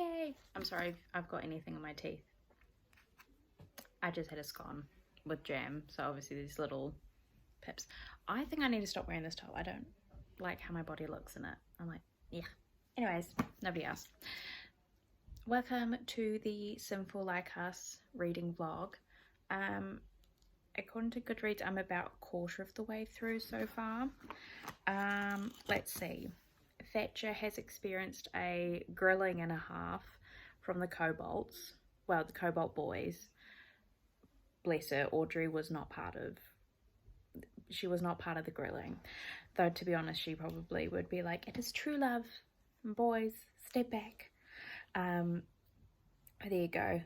Yay! I'm sorry if I've got anything in my teeth. I just had a scone with jam, so obviously these little pips. I think I need to stop wearing this top. I don't like how my body looks in it. I'm like, yeah. Anyways, nobody else. Welcome to the Sinful Like Us reading vlog. According to Goodreads, I'm about a quarter of the way through so far. Let's see. Thatcher has experienced a grilling and a half from the Cobalts. Well, the Cobalt boys. Bless her, Audrey was not part of the grilling. Though, to be honest, she probably would be like, it is true love. Boys, step back. There you go.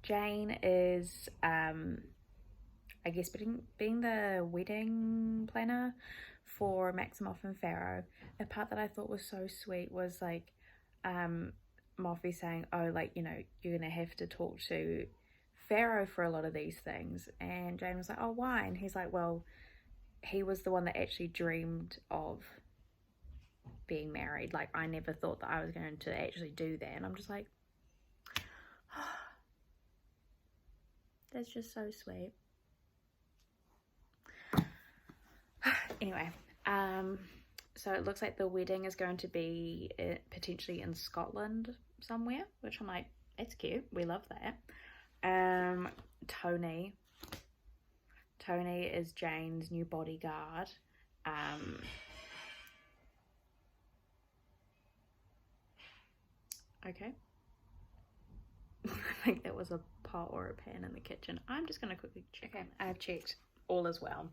Jane is, I guess, being the wedding planner for Maximoff and Pharaoh. The part that I thought was so sweet was like, Moffy saying, oh, like, you know, you're gonna have to talk to Pharaoh for a lot of these things. And Jane was like, oh, why? And he's like, well, he was the one that actually dreamed of being married. Like, I never thought that I was going to actually do that. And I'm just like, oh, that's just so sweet. Anyway, so it looks like the wedding is going to be potentially in Scotland somewhere, which I'm like, it's cute. We love that. Tony is Jane's new bodyguard. Okay. I think that was a pot or a pan in the kitchen. I'm just going to quickly check. Okay, I've checked. All is well.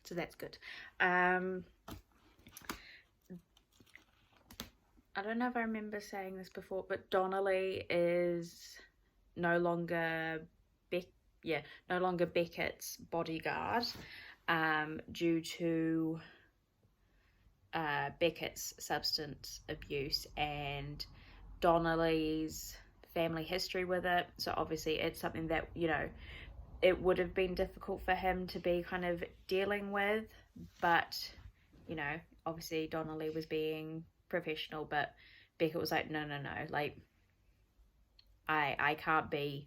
So that's good. I don't know if I remember saying this before, but Donnelly is no longer Beckett's bodyguard, due to Beckett's substance abuse and Donnelly's family history with it. So obviously it's something that, you know, it would have been difficult for him to be kind of dealing with, but, you know, obviously Donnelly was being professional, but Beckett was like, no, like, I can't be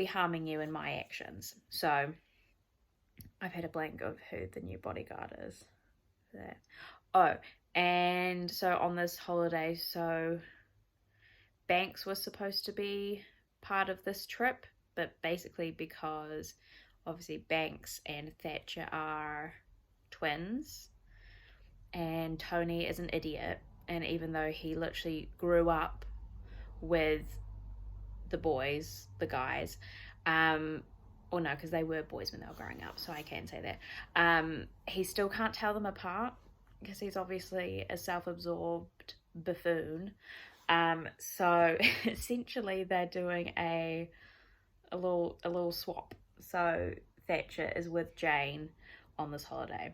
harming you in my actions. So I've had a blank of who the new bodyguard is there. Oh, and so on this holiday, so Banks was supposed to be part of this trip, but basically because obviously Banks and Thatcher are twins and Tony is an idiot, and even though he literally grew up with the boys, the guys, or no, because they were boys when they were growing up, so I can say that, he still can't tell them apart because he's obviously a self-absorbed buffoon. So essentially they're doing a little swap. So Thatcher is with Jane on this holiday.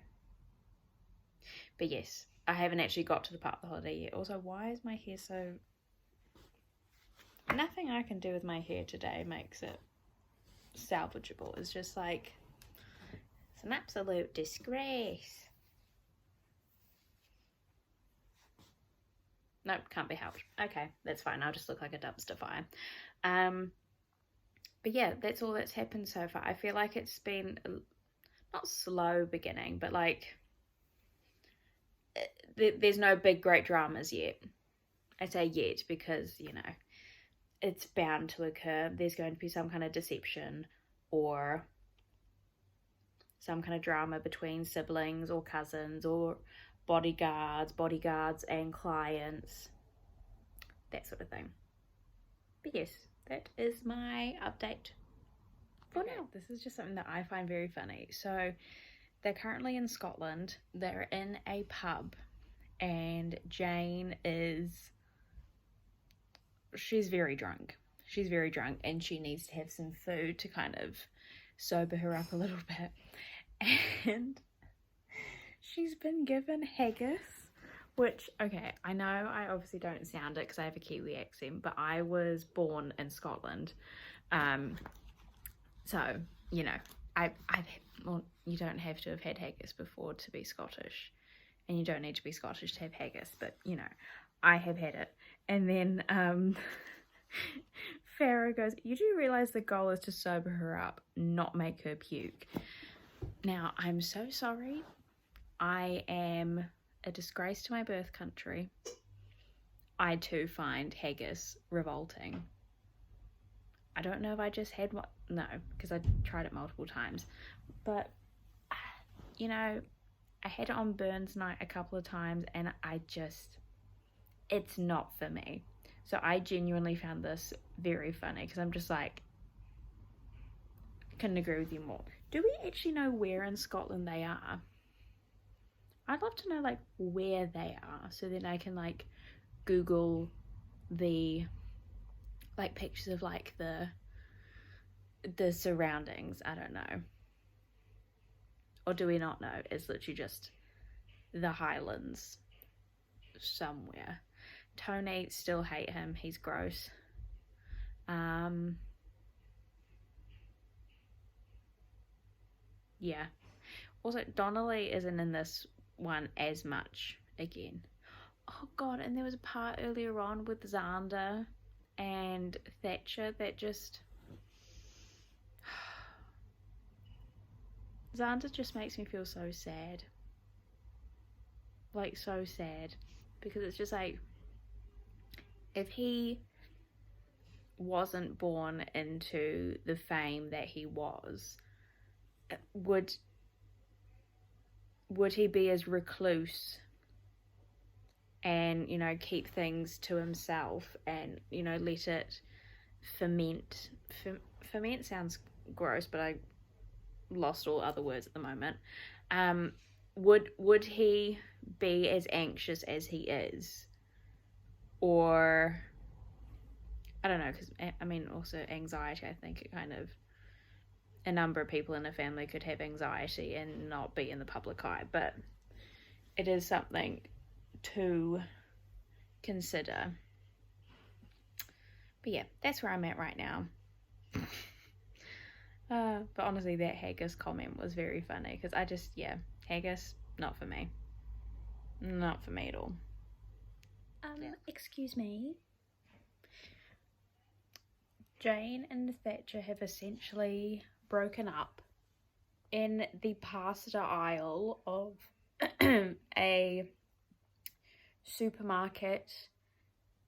But yes, I haven't actually got to the part of the holiday yet. Also, why is my hair so... Nothing I can do with my hair today makes it salvageable. It's just like, it's an absolute disgrace. Nope, can't be helped. Okay, that's fine. I'll just look like a dumpster fire. But yeah, that's all that's happened so far. I feel like it's been not slow beginning, but like there's no big great dramas yet. I say yet because, you know, it's bound to occur. There's going to be some kind of deception or some kind of drama between siblings or cousins or bodyguards and clients, that sort of thing. But yes, that is my update for now. This is just something that I find very funny. So they're currently in Scotland. They're in a pub and Jane she's very drunk and she needs to have some food to kind of sober her up a little bit, and she's been given haggis, which, okay, I know I obviously don't sound it because I have a Kiwi accent, but I was born in Scotland, so, you know, well, you don't have to have had haggis before to be Scottish, and you don't need to be Scottish to have haggis, but, you know, I have had it. And then Farrah goes, you do realise the goal is to sober her up, not make her puke. Now, I'm so sorry. I am a disgrace to my birth country. I too find haggis revolting. I don't know if I just had one. No, because I tried it multiple times. But, you know, I had it on Burns night a couple of times and it's not for me. So I genuinely found this very funny because I'm just like, I couldn't agree with you more. Do we actually know where in Scotland they are? I'd love to know like where they are so then I can like Google the like pictures of like the surroundings. I don't know. Or do we not know? It's literally just the Highlands somewhere. Tony, still hate him. He's gross. Yeah. Also, Donnelly isn't in this one as much again. Oh god, and there was a part earlier on with Xander and Thatcher that just... Xander just makes me feel so sad. Like, so sad. Because it's just like, if he wasn't born into the fame that he was, would he be as recluse and, you know, keep things to himself and, you know, let it ferment? Ferment sounds gross, but I lost all other words at the moment. Would he be as anxious as he is? Or, I don't know, because, I mean, also anxiety, I think it kind of, a number of people in a family could have anxiety and not be in the public eye, but it is something to consider. But yeah, that's where I'm at right now. But honestly, that haggis comment was very funny, because haggis, not for me. Not for me at all. Excuse me. Jane and Thatcher have essentially broken up in the pasta aisle of a supermarket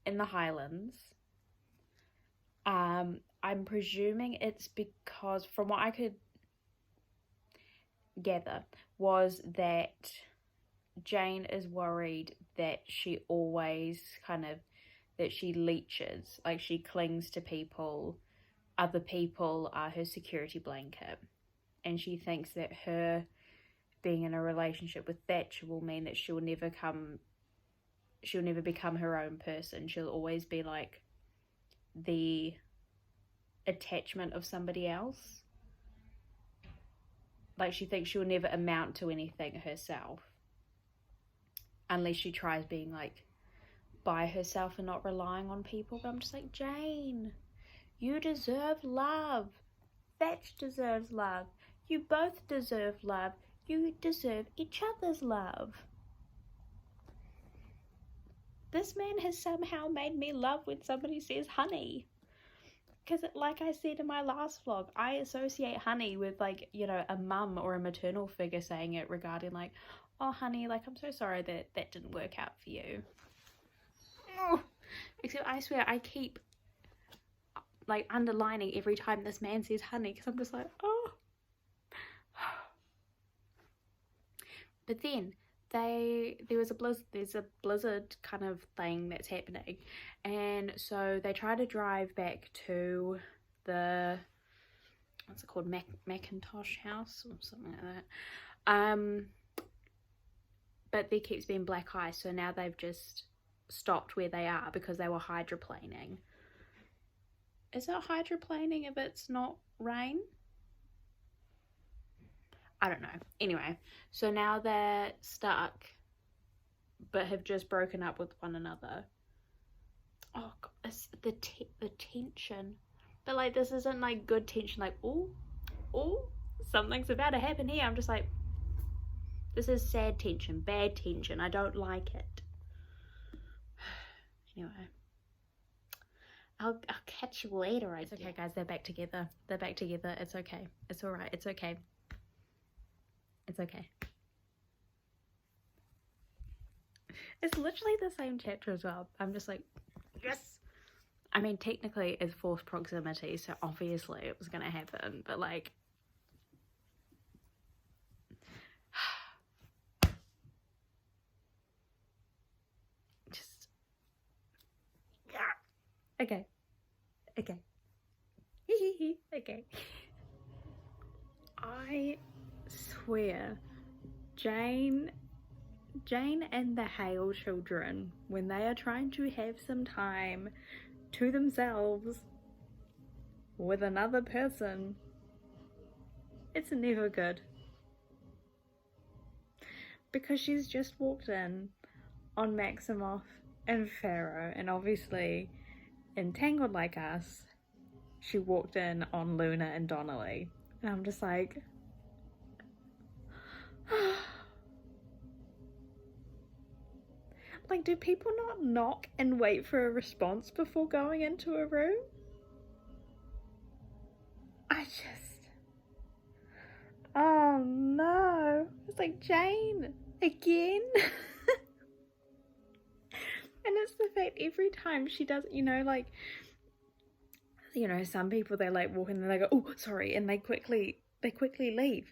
in the Highlands. I'm presuming it's because, from what I could gather, was that Jane is worried that she always that she leeches, like she clings to people, other people are her security blanket, and she thinks that her being in a relationship with Thatcher will mean that she'll never become her own person. She'll always be like the attachment of somebody else. Like, she thinks she'll never amount to anything herself unless she tries being like by herself and not relying on people. But I'm just like, Jane, you deserve love. Thatch deserves love. You both deserve love. You deserve each other's love. This man has somehow made me love when somebody says honey. Because, like I said in my last vlog, I associate honey with, like, you know, a mum or a maternal figure saying it regarding, like, oh, honey, like, I'm so sorry that didn't work out for you. Oh. Except I swear I keep, like, underlining every time this man says honey, because I'm just like, oh. But then there's a blizzard kind of thing that's happening, and so they try to drive back to the, what's it called, Macintosh House or something like that, but there keeps being black ice, so now they've just stopped where they are because they were hydroplaning. Is it hydroplaning if it's not rain? I don't know. Anyway, so now they're stuck, but have just broken up with one another. Oh God, it's the tension. But, like, this isn't, like, good tension, like, oh, something's about to happen here. I'm just like, this is sad tension, bad tension. I don't like it. Anyway. I'll catch you later, I guess. It's okay, guys. They're back together. They're back together. It's okay. It's all right. It's okay. It's okay. It's literally the same chapter as well. I'm just like, yes. I mean, technically, it's forced proximity, so obviously it was going to happen. But, like, just, yeah. Okay. Okay. Okay. I swear, Jane and the Hale children, when they are trying to have some time to themselves with another person, it's never good. Because she's just walked in on Maximoff and Pharaoh, and obviously in Tangled Like Us, she walked in on Luna and Donnelly. And I'm just like, like, do people not knock and wait for a response before going into a room? Oh no. It's like, Jane, again? And it's the fact every time she does, you know, like, you know, some people, they like walk in and they go, oh, sorry, and they quickly leave.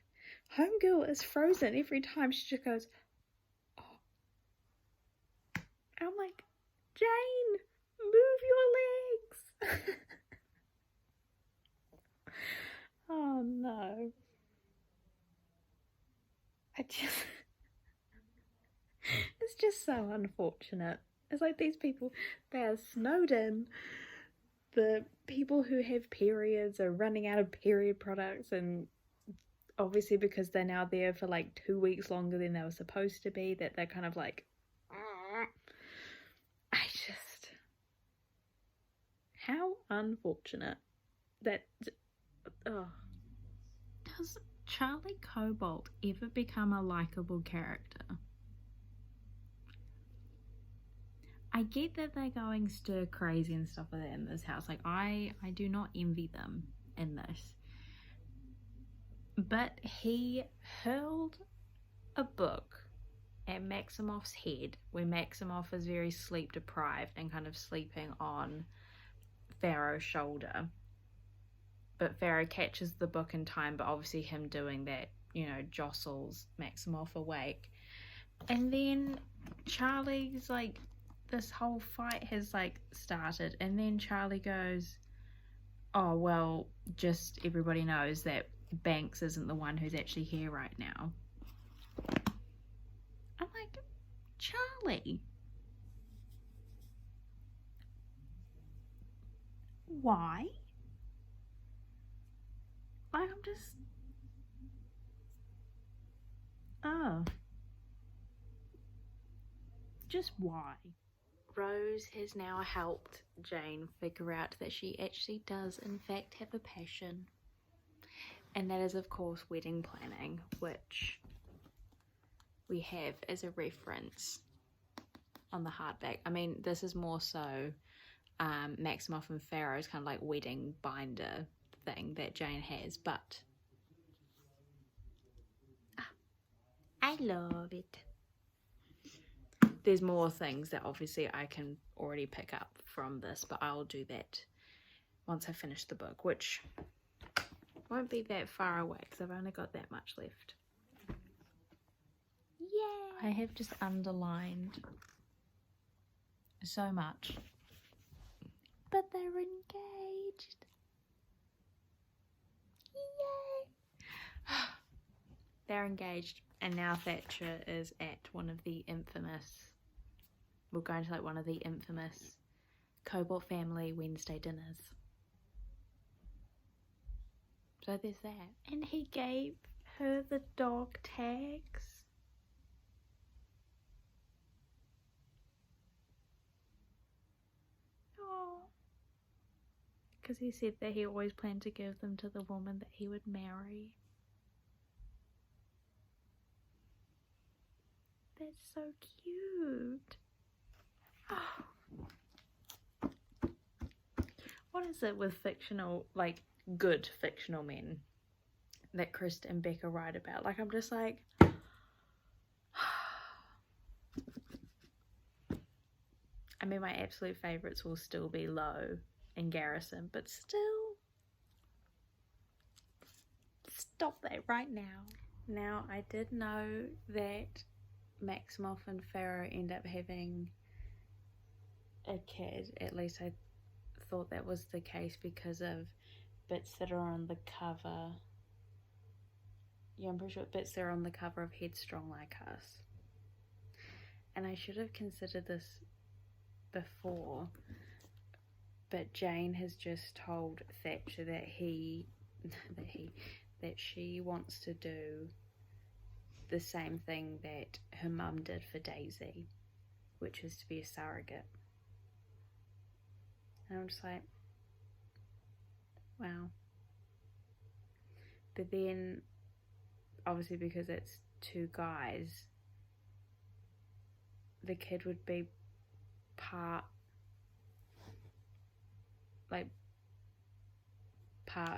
Homegirl is frozen every time. She just goes, oh. And I'm like, Jane, move your legs. Oh no. It's just so unfortunate. It's like these people, they are snowed in. The people who have periods are running out of period products, and obviously because they're now there for like 2 weeks longer than they were supposed to be, that they're kind of like, how unfortunate that, Does Charlie Cobalt ever become a likable character? I get that they're going stir crazy and stuff like that in this house. Like, I do not envy them in this. But he hurled a book at Maximoff's head, where Maximoff is very sleep deprived and kind of sleeping on Pharaoh's shoulder. But Pharaoh catches the book in time, but obviously him doing that, you know, jostles Maximoff awake. And then Charlie's like, this whole fight has like started, and then Charlie goes, oh, well, just everybody knows that Banks isn't the one who's actually here right now. I'm like, Charlie, why? Like, I'm just, just why? Rose has now helped Jane figure out that she actually does in fact have a passion, and that is of course wedding planning, which we have as a reference on the hardback. I mean, this is more so Maximoff and Pharaoh's kind of like wedding binder thing that Jane has, but I love it. There's more things that obviously I can already pick up from this, but I'll do that once I finish the book, which won't be that far away because I've only got that much left. Yeah, I have just underlined so much. But they're engaged. Yay! They're engaged, and now Thatcher is at one of the infamous, we're going to like one of the infamous Cobalt family Wednesday dinners. So there's that. And he gave her the dog tags. Oh. Because he said that he always planned to give them to the woman that he would marry. That's so cute. Oh, what is it with fictional, like, good fictional men that Chris and Becca write about? Like, I'm just like, I mean, my absolute favourites will still be Lowe and Garrison, but still, stop that right now. Now, I did know that Maximoff and Pharaoh end up having a kid. At least I thought that was the case because of bits that are on the cover. Yeah, I'm pretty sure bits that are on the cover of Headstrong Like Us. And I should have considered this before, but Jane has just told Thatcher that that she wants to do the same thing that her mum did for Daisy, which is to be a surrogate. And I'm just like, wow. But then, obviously because it's two guys, the kid would be part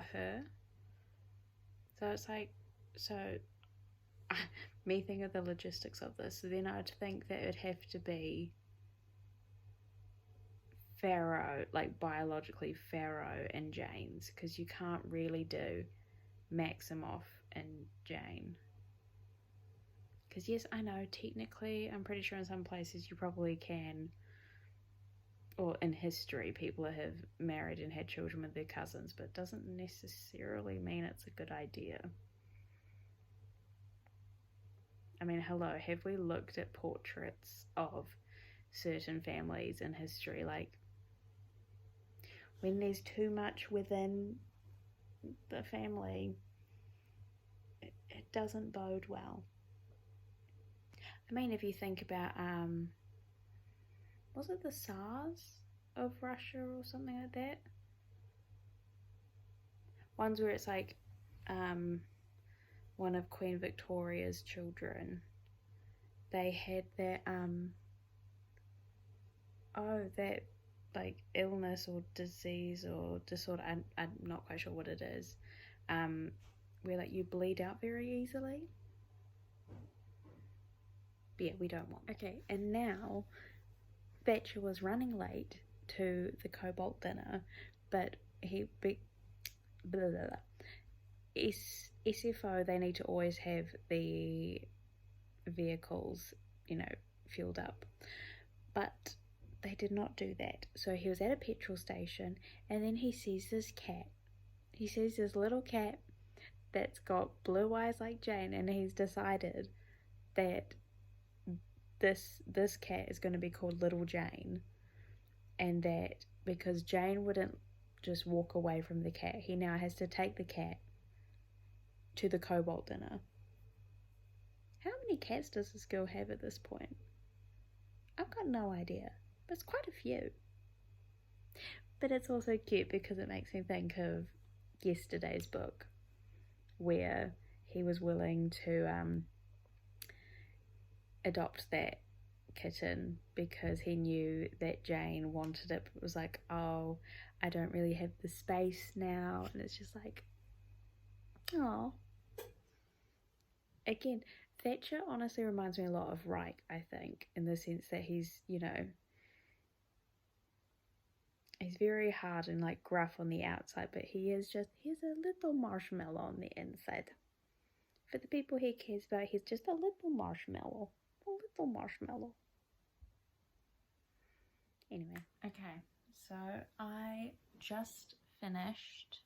her. So it's like, so me thinking of the logistics of this, so then I'd think that it would have to be Pharaoh, like biologically Pharaoh and Jane's, because you can't really do Maximoff and Jane. Because yes, I know, technically, I'm pretty sure in some places you probably can, or in history, people have married and had children with their cousins, but it doesn't necessarily mean it's a good idea. I mean, hello, have we looked at portraits of certain families in history? Like, when there's too much within the family, it doesn't bode well. I mean, if you think about, was it the Tsars of Russia or something like that? Ones where it's like, one of Queen Victoria's children, they had that, that, like, illness or disease or disorder, I'm not quite sure what it is, where, like, you bleed out very easily. But yeah, we don't want. Okay, and now Thatcher was running late to the Cobalt dinner, but SFO, they need to always have the vehicles, fueled up. But they did not do that. So he was at a petrol station, and then he sees this cat. He sees this little cat that's got blue eyes like Jane, and he's decided that this cat is going to be called Little Jane, and that because Jane wouldn't just walk away from the cat, he now has to take the cat to the Cobalt dinner. How many cats does this girl have at this point? I've got no idea, but it's quite a few. But it's also cute because it makes me think of yesterday's book, where he was willing to adopt that kitten because he knew that Jane wanted it, but was like, oh, I don't really have the space now. And it's just like, oh. Again, Thatcher honestly reminds me a lot of Reich, I think, in the sense that he's, he's very hard and like gruff on the outside, but he's a little marshmallow on the inside. For the people he cares about, he's just a little marshmallow. Anyway, okay, so I just finished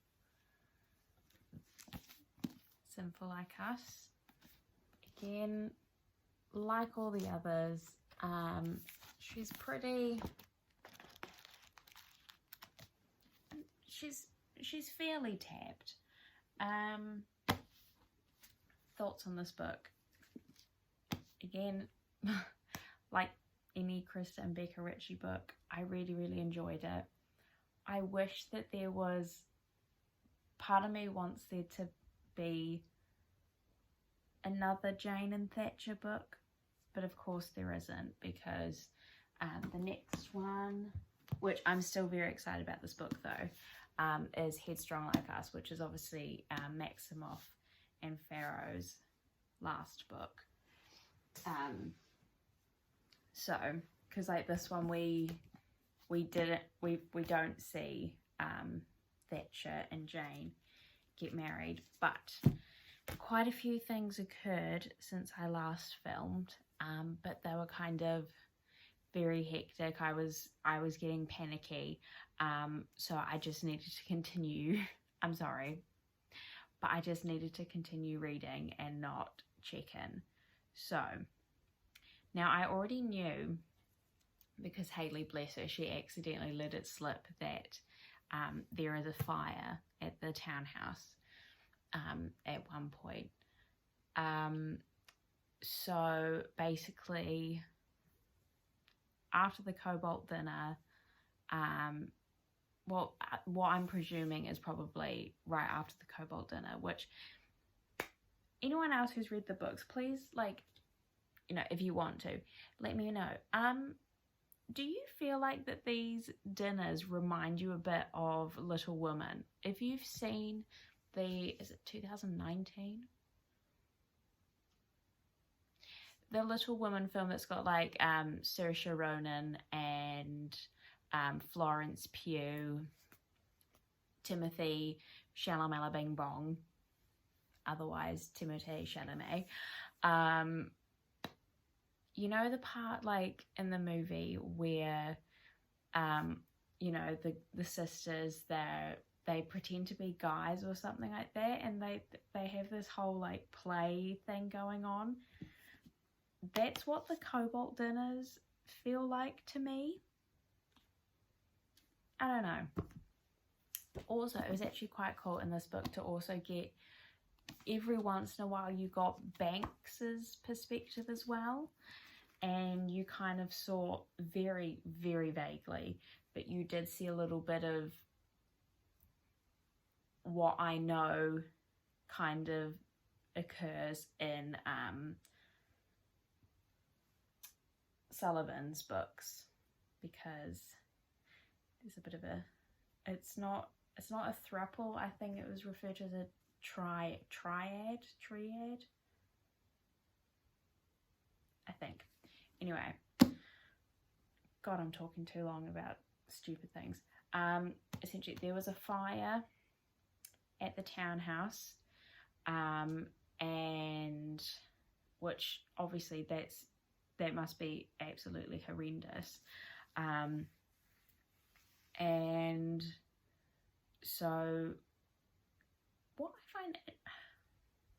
Sinful Like Us. Again, like all the others, she's fairly tapped. Thoughts on this book? Again, like any Krista and Becca Ritchie book, I really, really enjoyed it. I wish that there was, part of me wants there to be another Jane and Thatcher book, but of course there isn't, because the next one which I'm still very excited about this book though, is Headstrong Like Us, which is obviously Maximoff and Farrow's last book. So, because like this one we don't see Thatcher and Jane get married, but quite a few things occurred since I last filmed, but they were kind of very hectic. I was getting panicky, so I just needed to continue. I'm sorry, but I just needed to continue reading and not check in. So now I already knew, because Haley, bless her, she accidentally let it slip that there is a fire at the townhouse at one point. So basically, after the Cobalt dinner, what I'm presuming is probably right after the Cobalt dinner, which anyone else who's read the books, please, like, you know, if you want to, let me know. Do you feel like that these dinners remind you a bit of Little Women? If you've seen is it 2019? The Little Women film that's got like Saoirse Ronan and Florence Pugh, Timothy Chalamet Bing Bong, otherwise Timothée Chalamet. You know the part like in the movie where you know, the sisters, they pretend to be guys or something like that, and they have this whole like play thing going on. That's what the Cobalt dinners feel like to me. I don't know. Also, it was actually quite cool in this book to also get, every once in a while you got Banks's perspective as well, and you kind of saw very, very vaguely, but you did see a little bit of what I know kind of occurs in Sullivan's books, because there's a bit of a, it's not a throuple. I think it was referred to as a triad, I think. Anyway, God, I'm talking too long about stupid things. Essentially, there was a fire at the townhouse, and which obviously that must be absolutely horrendous. And so what I find,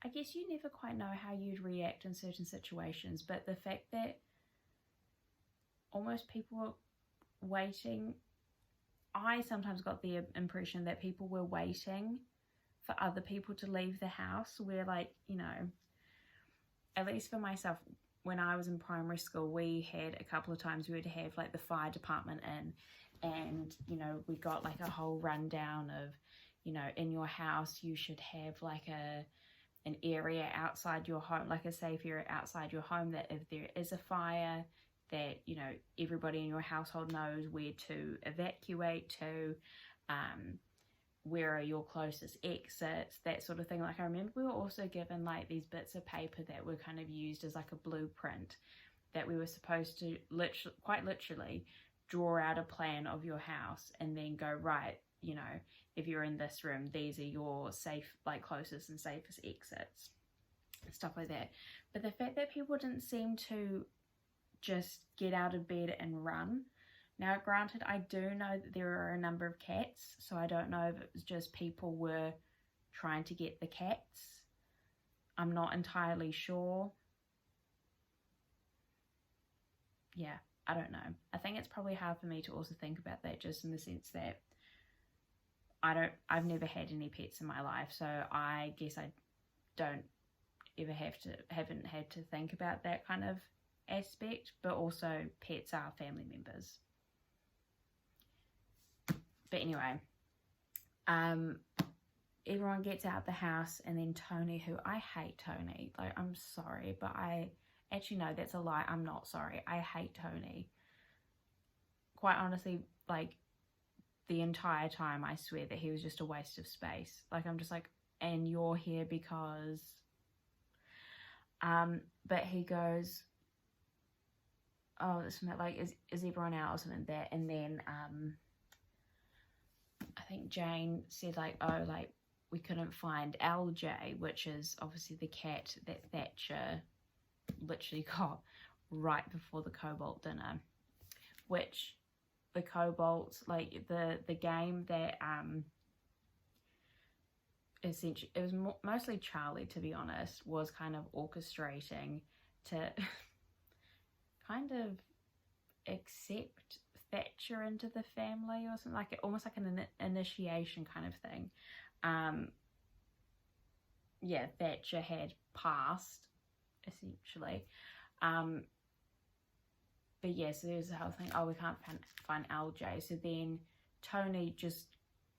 I guess you never quite know how you'd react in certain situations, but the fact that almost people were waiting, I sometimes got the impression that people were waiting for other people to leave the house, where, like, you know, at least for myself, when I was in primary school, we had a couple of times we would have like the fire department in, and, you know, we got like a whole rundown of, you know, in your house you should have like an area outside your home, like a safe area outside your home, that if there is a fire, that, you know, everybody in your household knows where to evacuate to, where are your closest exits, that sort of thing. Like, I remember we were also given like these bits of paper that were kind of used as like a blueprint, that we were supposed to quite literally draw out a plan of your house and then go, right, you know, if you're in this room, these are your safe, like, closest and safest exits, stuff like that. But the fact that people didn't seem to just get out of bed and run. Now, granted, I do know that there are a number of cats, so I don't know if it was just people were trying to get the cats. I'm not entirely sure. Yeah, I don't know. I think it's probably hard for me to also think about that, just in the sense that I've never had any pets in my life, so I guess I haven't had to think about that kind of aspect, but also pets are family members. But anyway, everyone gets out the house, and then Tony, who I hate Tony, like, I'm sorry, but actually no, that's a lie, I'm not sorry, I hate Tony. quite honestly, like, the entire time, I swear that he was just a waste of space. Like, I'm just like, and you're here because... But he goes, oh, this like, is everyone out or something like that? And then, I think Jane said, like, oh, like, we couldn't find LJ, which is obviously the cat that Thatcher literally got right before the Cobalt dinner, which the Cobalts, like, the game that essentially, it was mostly Charlie, to be honest, was kind of orchestrating to kind of accept Thatcher into the family or something, like almost like an initiation kind of thing. Yeah, Thatcher had passed essentially, but yeah, so there's the whole thing, oh, we can't find LJ. So then Tony just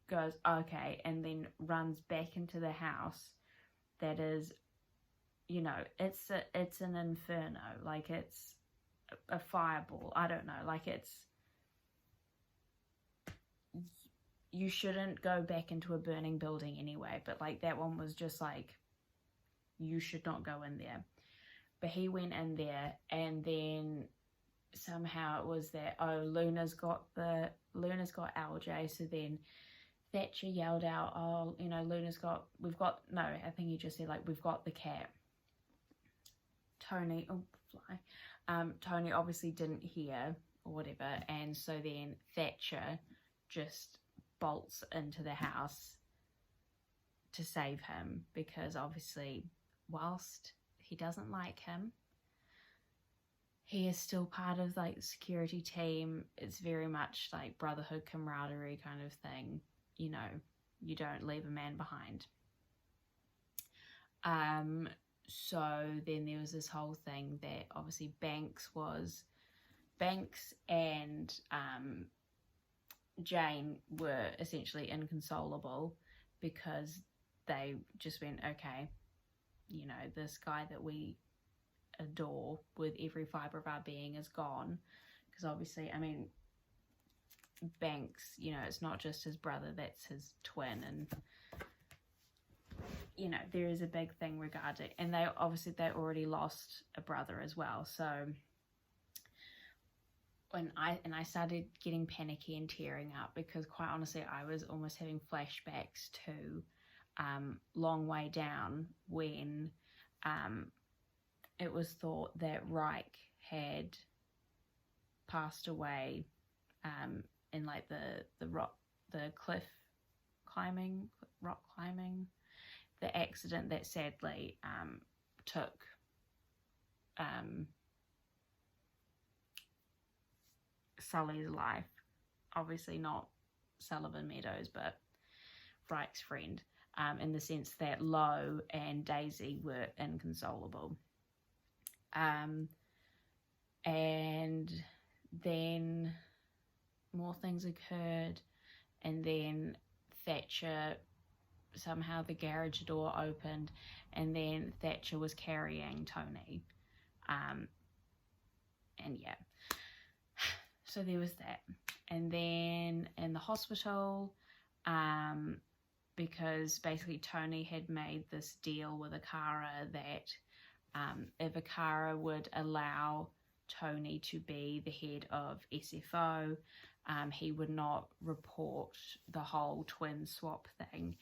goes, okay, and then runs back into the house that is, you know, it's an inferno, like, it's a fireball, I don't know, like, it's, you shouldn't go back into a burning building anyway, but like, that one was just like, you should not go in there. But he went in there, and then somehow it was that, oh, Luna's got LJ. So then Thatcher yelled out, oh, you know, I think he just said, like, we've got the cat. Tony obviously didn't hear or whatever, and so then Thatcher just bolts into the house to save him, because obviously, whilst he doesn't like him, he is still part of, like, the security team. It's very much like brotherhood, camaraderie kind of thing. You know, you don't leave a man behind. So then there was this whole thing that obviously Banks and Jane were essentially inconsolable, because they just went, okay, you know, this guy that we adore with every fibre of our being is gone. Because obviously, I mean, Banks, you know, it's not just his brother, that's his twin, and, you know, there is a big thing regarding, and they already lost a brother as well. So when I started getting panicky and tearing up, because quite honestly, I was almost having flashbacks to Long Way Down, when it was thought that Reich had passed away in, like, the rock climbing, the accident that sadly took Sully's life. Obviously not Sullivan Meadows, but Reich's friend, in the sense that Lo and Daisy were inconsolable. And then more things occurred, and then Thatcher, somehow the garage door opened, and then Thatcher was carrying Tony. And yeah, so there was that. And then in the hospital, because basically Tony had made this deal with Akara that if Akara would allow Tony to be the head of SFO, he would not report the whole twin swap thing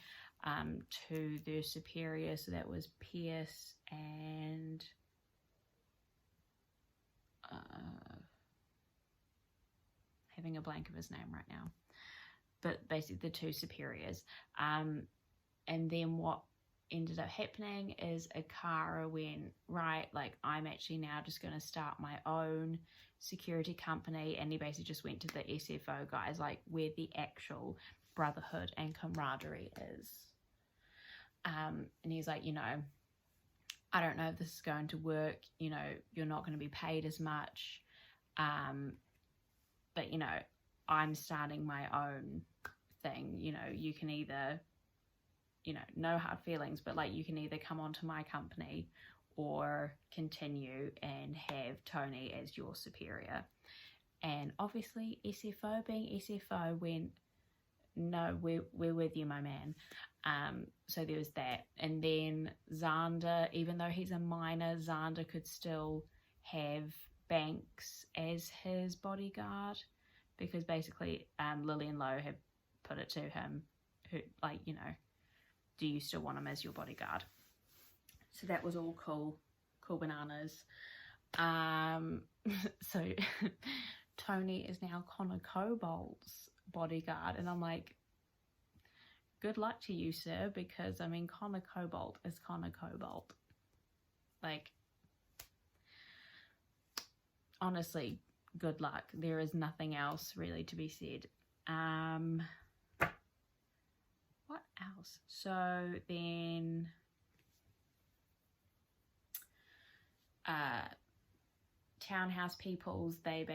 to their superior. So that was Pierce and having a blank of his name right now, but basically the two superiors. And then what ended up happening is Akara went, right, like, I'm actually now just going to start my own security company, and he basically just went to the SFO guys, like, where the actual brotherhood and camaraderie is. And he's like, you know, I don't know if this is going to work, you know, you're not going to be paid as much, but, you know, I'm starting my own thing. You know, you can either, you know, no hard feelings, but, like, you can either come onto my company or continue and have Tony as your superior. And obviously SFO being SFO went, no, we're with you, my man. So there was that. And then Xander, even though he's a minor, Xander could still have Banks as his bodyguard, because basically Lily and Lo had put it to him, who, like, you know, do you still want him as your bodyguard? So that was all cool bananas. So Tony is now Connor Cobalt's bodyguard, and I'm like, good luck to you, sir, because I mean, Connor Cobalt is Connor Cobalt. Like, honestly, good luck. There is nothing else really to be said. What else? So then Townhouse Peoples, they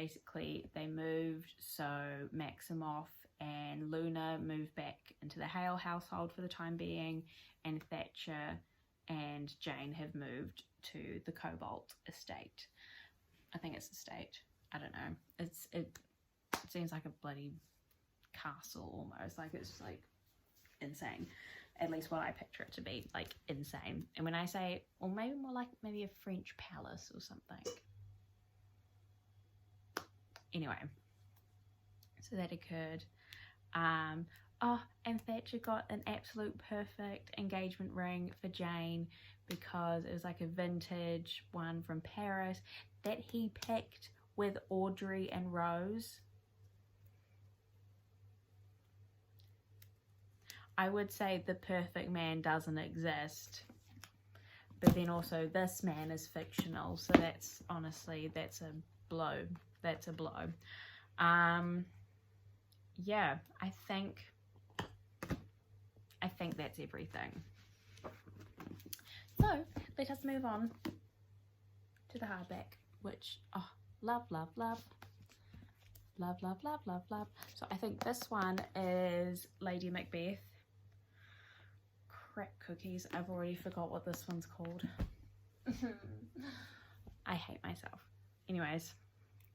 moved, so Maximoff and Luna moved back into the Hale household for the time being, and Thatcher and Jane have moved to the Cobalt estate. I think it's estate. I don't know. It seems like a bloody castle almost. Like, it's just like insane. At least what I picture it to be, like, insane. And when I say, or maybe more like maybe a French palace or something. Anyway, so that occurred. And Thatcher got an absolute perfect engagement ring for Jane, because it was like a vintage one from Paris that he picked with Audrey and Rose. I would say the perfect man doesn't exist, but then also this man is fictional, so that's honestly, that's a blow. That's a blow. Yeah, I think that's everything. So let us move on to the hardback, which, oh, love. So I think this one is Lady Macbeth. Crap cookies, I've already forgot what this one's called. I hate myself. Anyways,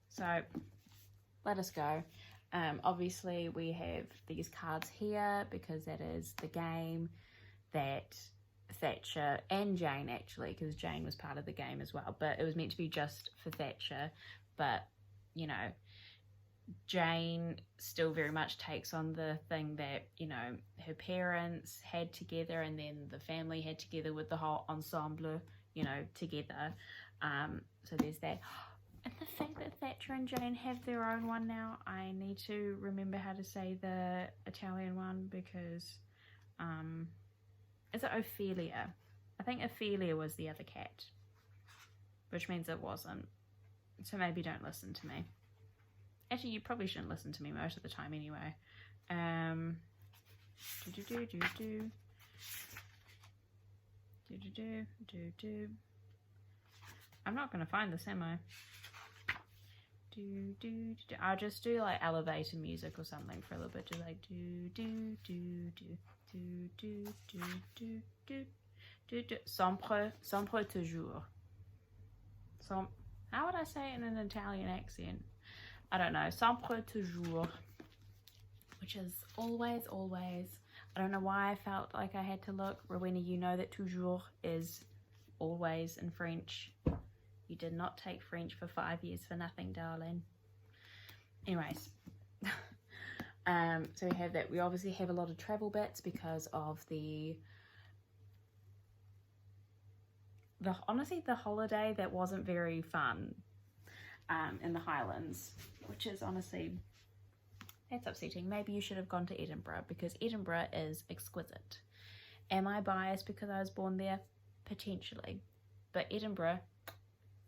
so let us go. Obviously we have these cards here because that is the game that Thatcher and Jane, actually, because Jane was part of the game as well, but it was meant to be just for Thatcher. But, you know, Jane still very much takes on the thing that, you know, her parents had together, and then the family had together with the whole ensemble, you know, together. So there's that. And the fact that Thatcher and Jane have their own one now, I need to remember how to say the Italian one, because is it Ophelia? I think Ophelia was the other cat, which means it wasn't. So maybe don't listen to me. Actually, you probably shouldn't listen to me most of the time anyway. I'm not going to find this, am I? I'll just do like elevator music or something for a little bit, just like sempre toujours. How would I say it in an Italian accent? I don't know. Sempre toujours, which is always. I don't know why I felt like I had to look. Rowena, you know that toujours is always in French. You did not take French for 5 years for nothing, darling. Anyways, so we have that. We obviously have a lot of travel bits because of honestly, the holiday that wasn't very fun in the Highlands, which is honestly, that's upsetting. Maybe you should have gone to Edinburgh, because Edinburgh is exquisite. Am I biased because I was born there? Potentially. But Edinburgh,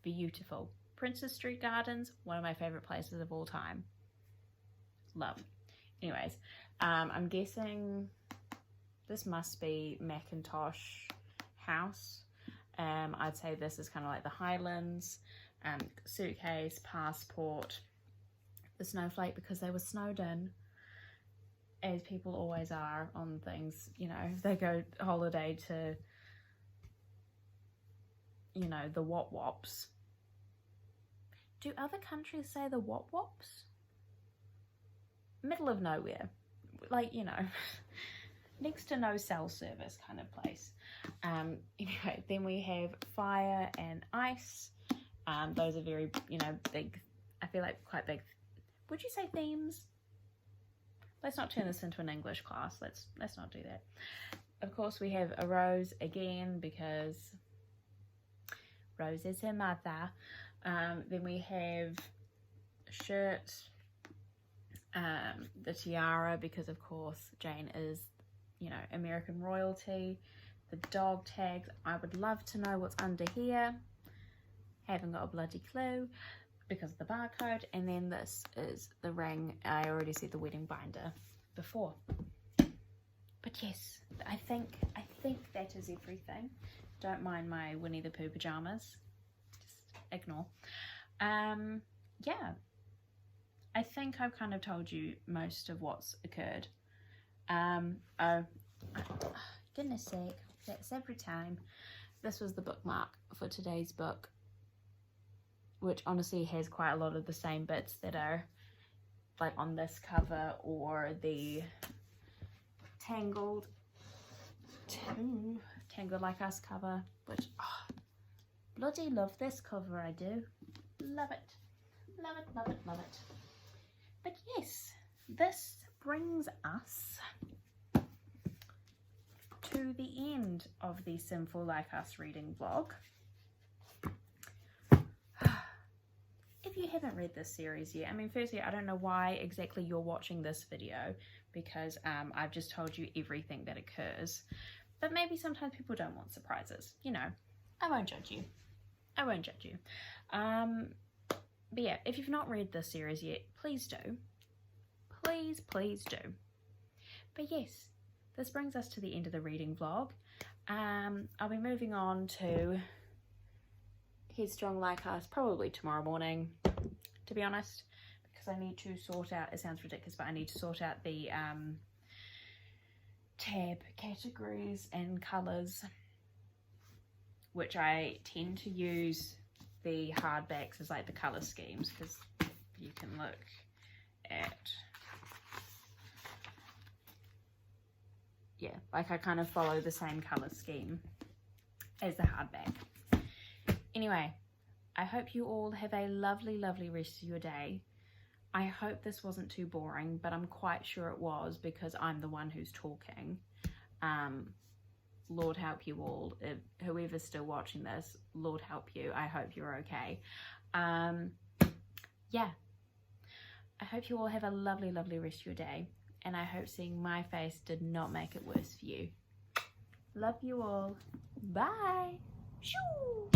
beautiful. Princess Street Gardens, one of my favourite places of all time. Love. Anyways, I'm guessing this must be Macintosh House. I'd say this is kind of like the Highlands. Suitcase, passport, the snowflake, because they were snowed in, as people always are on things, you know, if they go holiday to, you know, the Wop Wops. do other countries say the wop wops? Middle of nowhere, like, you know, next to no cell service kind of place. Anyway, then we have fire and ice. Those are very, you know, big, I feel like quite big. Would you say themes? Let's not turn this into an English class. Let's not do that. Of course, we have a rose again because Rose is her mother. Then we have a shirt, the tiara, because of course Jane is, you know, American royalty. The dog tags. I would love to know what's under here. Haven't got a bloody clue because of the barcode. And then this is the ring. I already said the wedding binder before. But yes, I think that is everything. Don't mind my Winnie the Pooh pajamas. Just ignore. Yeah. I think I've kind of told you most of what's occurred. Oh, goodness sake, that's every time. This was the bookmark for today's book, which honestly has quite a lot of the same bits that are like on this cover or the Tangled Like Us cover, which, oh, bloody love this cover, I do. Love it. Love it, love it, love it. But yes, this brings us to the end of the Sinful Like Us reading vlog. If you haven't read this series yet, I mean, firstly, I don't know why exactly you're watching this video, because I've just told you everything that occurs. But maybe sometimes people don't want surprises. You know, I won't judge you. I won't judge you. But yeah, if you've not read this series yet, please do. Please, please do. But yes, this brings us to the end of the reading vlog. I'll be moving on to Headstrong Like Us probably tomorrow morning, to be honest, because I need to sort out, it sounds ridiculous, but I need to sort out the tab categories and colours, which I tend to use the hardbacks as like the colour schemes, because you can look at, yeah, like I kind of follow the same colour scheme as the hardback. Anyway, I hope you all have a lovely, lovely rest of your day. I hope this wasn't too boring, but I'm quite sure it was because I'm the one who's talking. Lord help you all. If whoever's still watching this, Lord help you. I hope you're okay. Yeah. I hope you all have a lovely, lovely rest of your day. And I hope seeing my face did not make it worse for you. Love you all. Bye. Shoo.